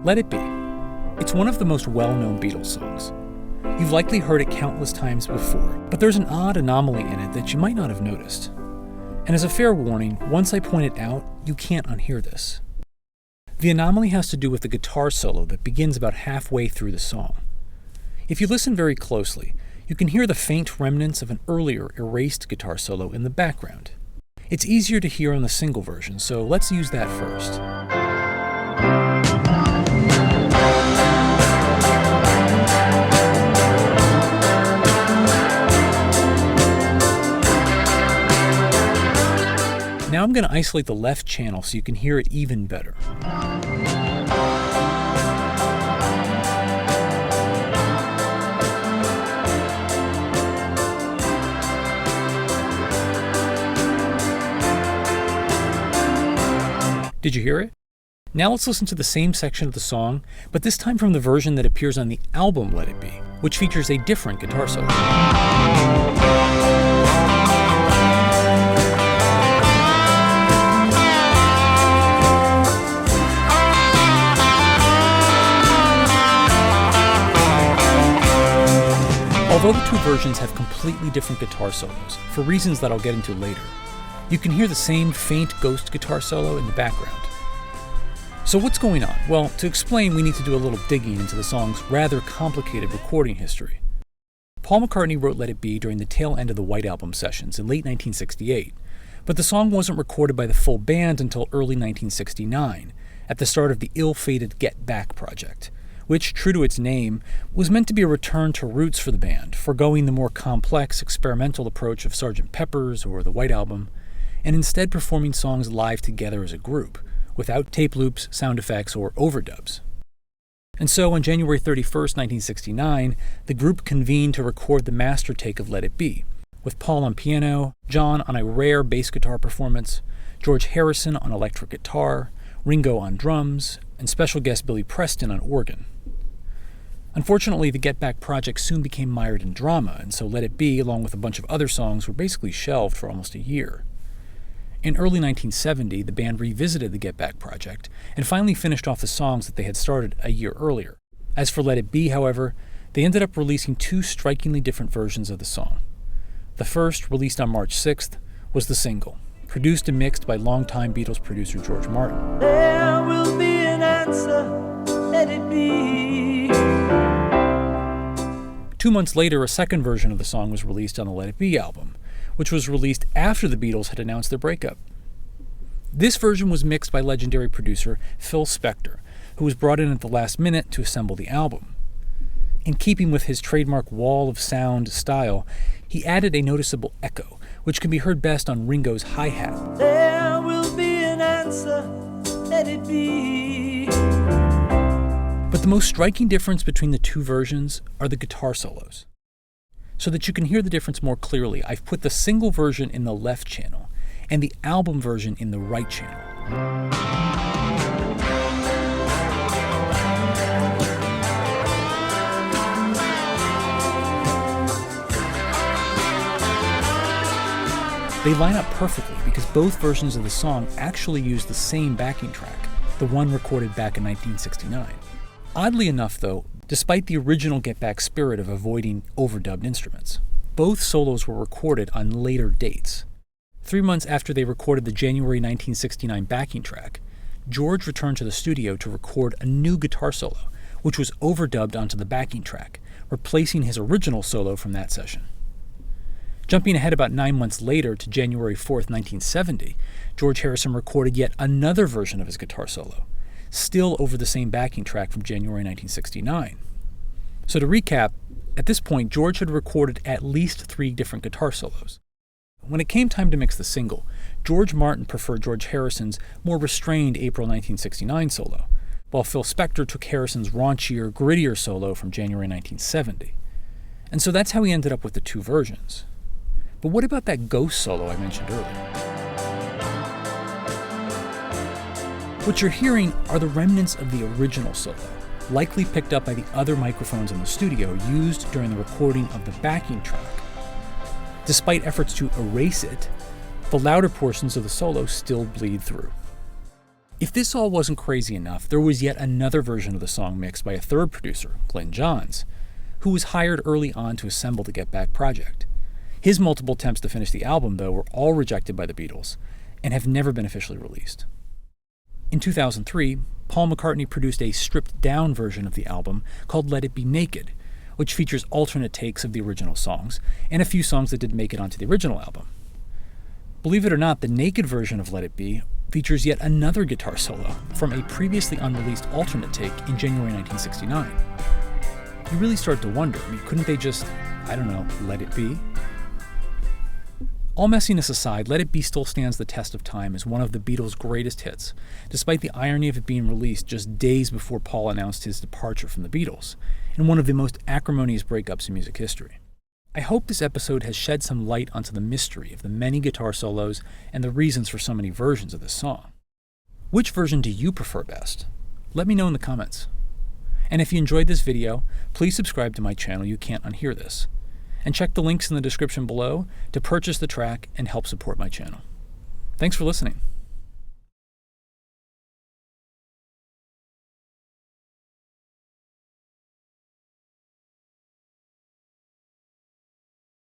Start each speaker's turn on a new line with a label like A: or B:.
A: Let It Be. It's one of the most well-known Beatles songs. You've likely heard it countless times before, but there's an odd anomaly in it that you might not have noticed. And as a fair warning, once I point it out, you can't unhear this. The anomaly has to do with the guitar solo that begins about halfway through the song. If you listen very closely, you can hear the faint remnants of an earlier erased guitar solo in the background. It's easier to hear on the single version, so let's use that first. Now I'm going to isolate the left channel so you can hear it even better. Did you hear it? Now let's listen to the same section of the song, but this time from the version that appears on the album Let It Be, which features a different guitar solo. Although the two versions have completely different guitar solos, for reasons that I'll get into later, you can hear the same faint ghost guitar solo in the background. So what's going on? Well, to explain, we need to do a little digging into the song's rather complicated recording history. Paul McCartney wrote Let It Be during the tail end of the White Album sessions in late 1968, but the song wasn't recorded by the full band until early 1969, at the start of the ill-fated Get Back project, which, true to its name, was meant to be a return to roots for the band, forgoing the more complex, experimental approach of Sgt. Pepper's or the White Album, and instead performing songs live together as a group, without tape loops, sound effects, or overdubs. And so on January 31st, 1969, the group convened to record the master take of Let It Be, with Paul on piano, John on a rare bass guitar performance, George Harrison on electric guitar, Ringo on drums, and special guest Billy Preston on organ. Unfortunately, the Get Back project soon became mired in drama, and so Let It Be, along with a bunch of other songs, were basically shelved for almost a year. In early 1970, the band revisited the Get Back project and finally finished off the songs that they had started a year earlier. As for Let It Be, however, they ended up releasing two strikingly different versions of the song. The first, released on March 6th, was the single, produced and mixed by longtime Beatles producer George Martin.
B: There will be an answer, let it be.
A: 2 months later, a second version of the song was released on the Let It Be album, which was released after the Beatles had announced their breakup. This version was mixed by legendary producer Phil Spector, who was brought in at the last minute to assemble the album. In keeping with his trademark wall of sound style, he added a noticeable echo, which can be heard best on Ringo's hi-hat.
B: There will be an answer, let it be.
A: But the most striking difference between the two versions are the guitar solos. So that you can hear the difference more clearly, I've put the single version in the left channel and the album version in the right channel. They line up perfectly because both versions of the song actually use the same backing track, the one recorded back in 1969. Oddly enough, though, despite the original Get Back spirit of avoiding overdubbed instruments, both solos were recorded on later dates. 3 months after they recorded the January 1969 backing track, George returned to the studio to record a new guitar solo, which was overdubbed onto the backing track, replacing his original solo from that session. Jumping ahead about 9 months later to January 4th, 1970, George Harrison recorded yet another version of his guitar solo, still over the same backing track from January 1969. So to recap, at this point, George had recorded at least 3 different guitar solos. When it came time to mix the single, George Martin preferred George Harrison's more restrained April 1969 solo, while Phil Spector took Harrison's raunchier, grittier solo from January 1970. And so that's how we ended up with the two versions. But what about that ghost solo I mentioned earlier? What you're hearing are the remnants of the original solo, likely picked up by the other microphones in the studio used during the recording of the backing track. Despite efforts to erase it, the louder portions of the solo still bleed through. If this all wasn't crazy enough, there was yet another version of the song mixed by a third producer, Glenn Johns, who was hired early on to assemble the Get Back project. His multiple attempts to finish the album, though, were all rejected by the Beatles and have never been officially released. In 2003, Paul McCartney produced a stripped-down version of the album called Let It Be Naked, which features alternate takes of the original songs and a few songs that didn't make it onto the original album. Believe it or not, the naked version of Let It Be features yet another guitar solo from a previously unreleased alternate take in January 1969. You really start to wonder, couldn't they just, let it be? All messiness aside, Let It Be still stands the test of time as one of the Beatles' greatest hits, despite the irony of it being released just days before Paul announced his departure from the Beatles, in one of the most acrimonious breakups in music history. I hope this episode has shed some light onto the mystery of the many guitar solos and the reasons for so many versions of this song. Which version do you prefer best? Let me know in the comments. And if you enjoyed this video, please subscribe to my channel You Can't Unhear This, and check the links in the description below to purchase the track and help support my channel. Thanks for listening.